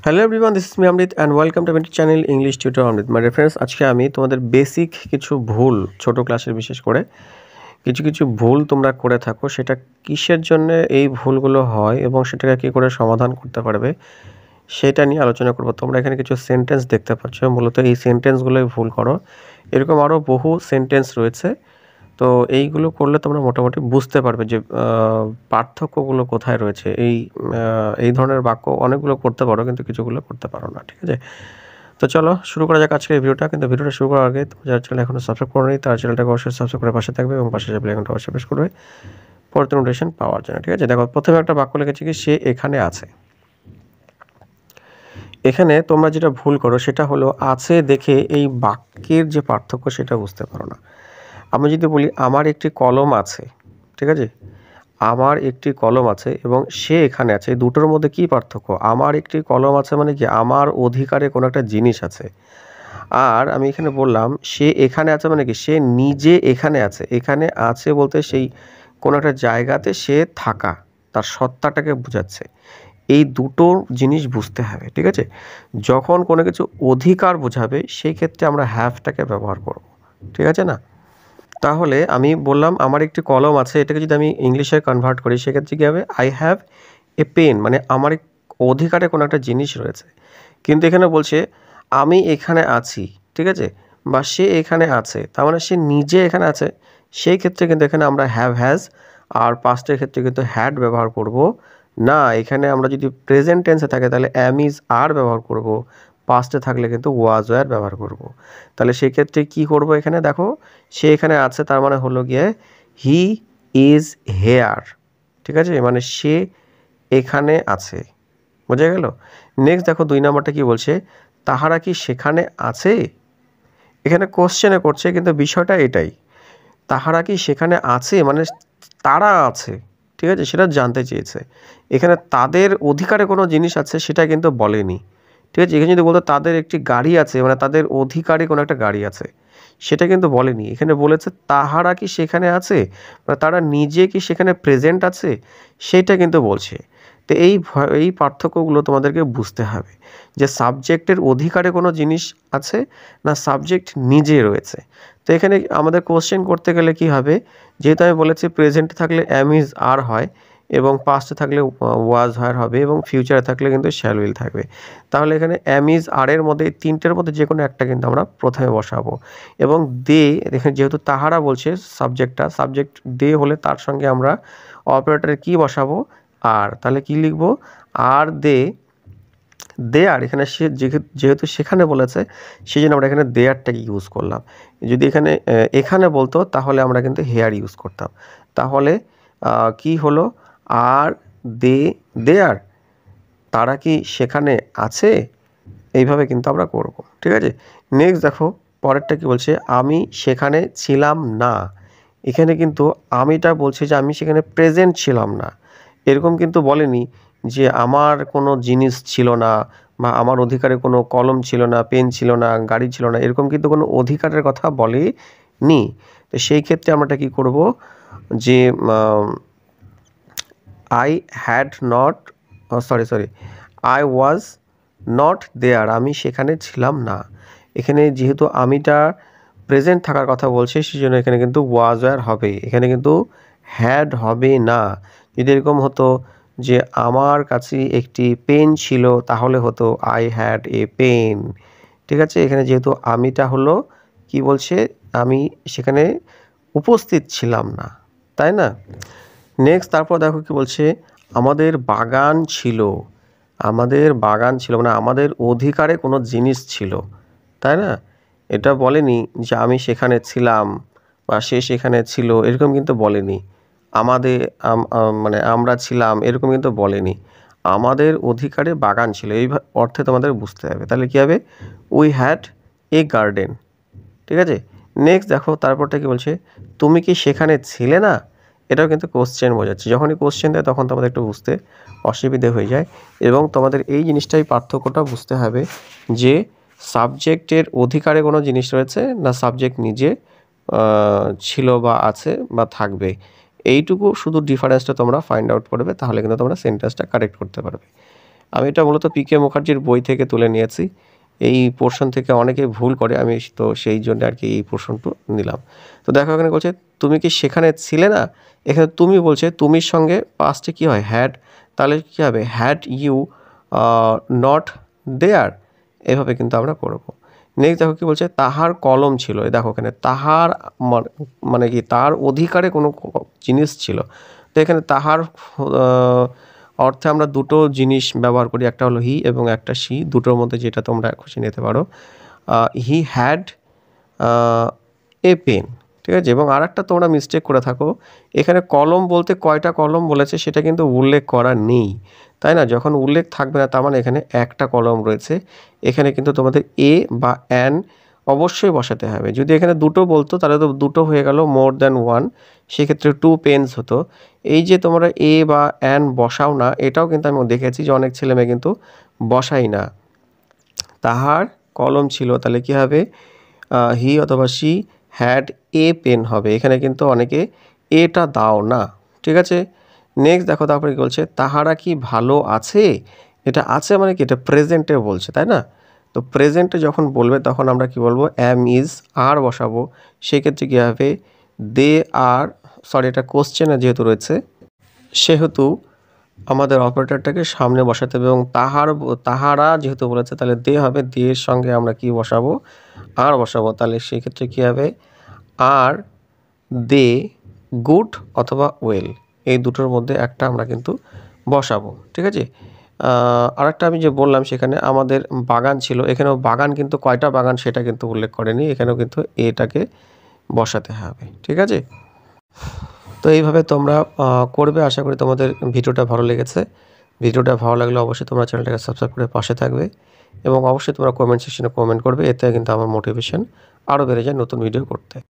Hello everyone, this is me Amrit and welcome to my channel English tutor Amrit. My reference, আজকে আমি তোমাদের basic কিছু ভুল, ছোট ক্লাসের বিশেষ করে কিছু কিছু ভুল তোমরা করে থাকো, সেটা কিসের জন্য এই ভুলগুলো হয় এবং সেটাকে কী করে সমাধান করতে পারবে সেটা নিয়ে আলোচনা করবো। তোমরা এখানে কিছু সেন্টেন্স দেখতে পাচ্ছ, মূলত এই সেন্টেন্সগুলোই ভুল করো। এরকম আরও বহু সেন্টেন্স রয়েছে, তো এইগুলো করলে তোমরা মোটামুটি বুঝতে পারবে যে পার্থক্যগুলো কোথায় রয়েছে। এই ধরনের বাক্য অনেকগুলো করতে পারো, কিন্তু কিছুগুলো করতে পারো না, ঠিক আছে? তো চলো শুরু করা যাক আজকের এই ভিডিওটা। কিন্তু ভিডিওটা শুরু করার আগে যারা চ্যানেল এখনও সাবস্ক্রাইব করো নি, তার চ্যানেলটাকে অবশ্যই সাবস্ক্রাইব করে পাশে থাকবে এবং পাশে যে বেল আইকনটা অবশ্যই প্রেস করবে পরবর্তী নোটিফিকেশন পাওয়ার জন্য, ঠিক আছে? দেখো, প্রথমে একটা বাক্য লিখেছি কি, সে এখানে আছে। এখানে তোমরা যেটা ভুল করো সেটা হলো আছে দেখে এই বাক্যের যে পার্থক্য সেটা বুঝতে পারো না। আমি যদি বলি আমার একটি কলম আছে, ঠিক আছে, আমার একটি কলম আছে এবং সে এখানে আছে, এই দুটোর মধ্যে কী পার্থক্য? আমার একটি কলম আছে মানে কি, আমার অধিকারে কোনো একটা জিনিস আছে। আর আমি এখানে বললাম সে এখানে আছে মানে কি, সে নিজে এখানে আছে। এখানে আছে বলতে সেই কোনো একটা জায়গাতে সে থাকা, তার সত্তাটাকে বোঝাচ্ছে। এই দুটো জিনিস বুঝতে হবে, ঠিক আছে? যখন কোনো কিছু অধিকার বোঝাবে সেই ক্ষেত্রে আমরা হ্যাভটাকে ব্যবহার করব, ঠিক আছে না? তাহলে আমি বললাম আমার একটি কলম আছে, এটাকে যদি আমি ইংলিশে কনভার্ট করি সেক্ষেত্রে কী হবে? আই হ্যাভ এ পেন, মানে আমার অধিকারে কোনো একটা জিনিস রয়েছে। কিন্তু এখানে বলছে আমি এখানে আছি, ঠিক আছে, বা সে এখানে আছে, তার মানে সে নিজে এখানে আছে। সেই ক্ষেত্রে কিন্তু এখানে আমরা হ্যাভ হ্যাজ আর পাস্টের ক্ষেত্রে কিন্তু হ্যাড ব্যবহার করব না। এখানে আমরা যদি প্রেজেন্ট টেন্সে থাকে তাহলে অ্যাম ইজ আর ব্যবহার করব, পাস্টে থাকলে কিন্তু ওয়াজ ওয়ার ব্যবহার করব। তাহলে সেই ক্ষেত্রে কী করব? এখানে দেখো, সে এখানে আছে তার মানে হলো গিয়ে হি ইজ হেয়ার, ঠিক আছে, মানে সে এখানে আছে। বোঝা গেল? নেক্সট দেখো 2 নম্বরটা কি বলছে, তাহারা কি সেখানে আছে? এখানে কোশ্চেনে করছে, কিন্তু বিষয়টা এটাই, তাহারা কি সেখানে আছে মানে তারা আছে, ঠিক আছে, সেটা জানতে চেয়েছে। এখানে তাদের অধিকারে কোনো জিনিস আছে সেটা কিন্তু বলেনি, ঠিক আছে? এখানে যদি বলতো তাদের একটি গাড়ি আছে, মানে তাদের অধিকারে কোনো একটা গাড়ি আছে, সেটা কিন্তু বলেনি। এখানে বলেছে তাহারা কি সেখানে আছে, মানে তারা নিজে কি সেখানে প্রেজেন্ট আছে, সেটা কিন্তু বলছে। তো এই পার্থক্যগুলো তোমাদেরকে বুঝতে হবে, যে সাবজেক্টের অধিকারে কোনো জিনিস আছে না সাবজেক্ট নিজে রয়েছে। তো এখানে আমাদের কোশ্চেন করতে গেলে কি হবে, যেহেতু আমি বলেছি প্রেজেন্টে থাকলে অ্যাম ইজ আর হয় এবং পাস্টে থাকলে ওয়াজ হায়ার হবে এবং ফিউচারে থাকলে কিন্তু শ্যাল উইল থাকবে। তাহলে এখানে অ্যাম ইজ আর এর মধ্যে তিনটের মধ্যে যে কোনো একটা কিন্তু আমরা প্রথমে বসাবো। এবং দে, এখানে যেহেতু তাহারা বলছে সাবজেক্টটা, সাবজেক্ট দে হলে তার সঙ্গে আমরা অপারেটরে কি বসাবো? আর। তাহলে কি লিখবো? আর দে, দেয়ার। এখানে সে যেহেতু সেখানে বলেছে সেই জন্য আমরা এখানে দেয়ারটাকে ইউজ করলাম। যদি এখানে এখানে বলতো তাহলে আমরা কিন্তু হেয়ার ইউজ করতাম। তাহলে কি হলো? আর দে দেয়ার, তারা কি সেখানে আছে? এইভাবে কিন্তু আমরা করব, ঠিক আছে? নেক্সট দেখো পরেরটা কি বলছে, আমি সেখানে ছিলাম না। এখানে কিন্তু আমিটা বলছে যে আমি সেখানে প্রেজেন্ট ছিলাম না, এরকম কিন্তু বলেনি যে আমার কোনো জিনিস ছিল না বা আমার অধিকারে কোনো কলম ছিল না, পেন ছিল না, গাড়ি ছিল না, এরকম কিন্তু কোনো অধিকারের কথা বলেনি। তো সেই ক্ষেত্রে আমরা কি করব, যে I had not, sorry, I was not there, আমি সেখানে ছিলাম না। এখানে যেহেতু আমিটা প্রেজেন্ট থাকার কথা বলছে সেই জন্য এখানে কিন্তু ওয়াজ ওয়্যার হবে, এখানে কিন্তু হ্যাড হবে না। যদি এরকম হতো যে আমার কাছে একটি পেন ছিল তাহলে হতো আই হ্যাড এ পেন, ঠিক আছে? এখানে যেহেতু আমিটা হলো কি বলছে, আমি সেখানে উপস্থিত ছিলাম না, তাই না? নেক্সট তারপর দেখো কি বলছে, আমাদের বাগান ছিল। আমাদের বাগান ছিল মানে আমাদের অধিকারে কোনো জিনিস ছিল, তাই না? এটা বলেনি যে আমি সেখানে ছিলাম বা সে সেখানে ছিল, এরকম কিন্তু বলেনি। আমাদের মানে আমরা ছিলাম এরকম কিন্তু বলেনি। আমাদের অধিকারে বাগান ছিল, এই অর্থে তোমাদের বুঝতে হবে। তাহলে কী হবে? উই হ্যাড এ গার্ডেন, ঠিক আছে? নেক্সট দেখো তারপরটা কি বলছে, তুমি কি সেখানে ছিলে না? এটাও কিন্তু কোশ্চেন বোঝাচ্ছে। যখনই কোশ্চেন দেয় তখন তোমাদের একটু বুঝতে অসুবিধে হয়ে যায় এবং তোমাদের এই জিনিসটাই পার্থক্যটা বুঝতে হবে, যে সাবজেক্টের অধিকারে কোনো জিনিস রয়েছে না সাবজেক্ট নিজে ছিল বা আছে বা থাকবে। এইটুকু শুধু ডিফারেন্সটা তোমরা ফাইন্ড আউট করবে, তাহলে কিন্তু তোমরা সেন্টেন্সটা কারেক্ট করতে পারবে। আমি এটা মূলত পিকে মুখার্জির বই থেকে তুলে নিয়েছি। এই পোর্শন থেকে অনেকেই ভুল করে, আমি তো সেই জন্য আর কি এই পোর্শনটা নিলাম। তো দেখো এখানে বলছে তুমি কি সেখানে ছিলে না, এখানে তুমি বলছে তুমির সঙ্গে পাস্টে কী হয় হ্যাড, তাহলে কী হবে হ্যাড ইউ নট দেয়ার, এভাবে কিন্তু আমরা করব। নেক্সট দেখো কী বলছে তাহার কলম ছিল, দেখো এখানে তাহার মানে কি তার অধিকারে কোনো জিনিস ছিল। তো এখানে তাহার অর্থে আমরা দুটো জিনিস ব্যবহার করি, একটা হলো হি এবং একটা শি, দুটোর মধ্যে যেটা তোমরা খুশি নিতে পারো। হি হ্যাড এ পেন, ঠিক আছে। এবং আর একটা তোমরা মিস্টেক করে থাকো, এখানে কলম বলতে কয়টা কলম বলেছে সেটা কিন্তু উল্লেখ করা নেই, তাই না। যখন উল্লেখ থাকবে না তার মানে এখানে একটা কলম রয়েছে। এখানে কিন্তু তোমাদের এ বা অ্যান অবশ্যই বসাতে হবে। যদি এখানে দুটো বলতো তাহলে তো দুটো হয়ে গেল, মোর দ্যান ওয়ান, সেক্ষেত্রে টু পেন্স হতো। এই যে তোমরা এ বা অ্যান বসাও না, এটাও কিন্তু আমি দেখেছি যে অনেক ছেলে মেয়ে কিন্তু বসাই না। তাহার কলম ছিল, তাহলে কী হবে হি অথবা শি হ্যাড এ পেন হবে। এখানে কিন্তু অনেকে এটা দাও না, ঠিক আছে। নেক্সট দেখো তারপরে কী বলছে তাহারা কি ভালো আছে, এটা আছে মানে কি এটা প্রেজেন্টে বলছে, তাই না। তো প্রেজেন্টে যখন বলবে তখন আমরা কি বলবো অ্যাম ইজ আর বসাবো, সেক্ষেত্রে কী হবে দে আর, সরি এটা কোশ্চেনে যেহেতু রয়েছে সেহেতু আমাদের অপারেটরটাকে সামনে বসাতে হবে। এবং তাহারা যেহেতু বলেছে তাহলে দে হবে, দে এর সঙ্গে আমরা কি বসাবো আর বসাবো, তাহলে সেক্ষেত্রে কী হবে আর দে গুড অথবা ওয়েল, এই দুটোর মধ্যে একটা আমরা কিন্তু বসাবো, ঠিক আছে। আরেকটা আমি যে বললাম সেখানে আমাদের বাগান ছিল, এখানেও বাগান কিন্তু কয়টা বাগান সেটা কিন্তু উল্লেখ করেনি, এখানেও কিন্তু এটাকে বসাতে হবে, ঠিক আছে। তো এইভাবে তোমরা করবে। আশা করি তোমাদের ভিডিওটা ভালো লেগেছে। ভিডিওটা ভালো লাগলে অবশ্যই তোমরা চ্যানেলটাকে সাবস্ক্রাইব করে পাশে থাকবে এবং অবশ্যই তোমরা কমেন্ট সেকশনে কমেন্ট করবে, এতে কিন্তু আমার মোটিভেশন আরও বেড়ে যায় নতুন ভিডিও করতে।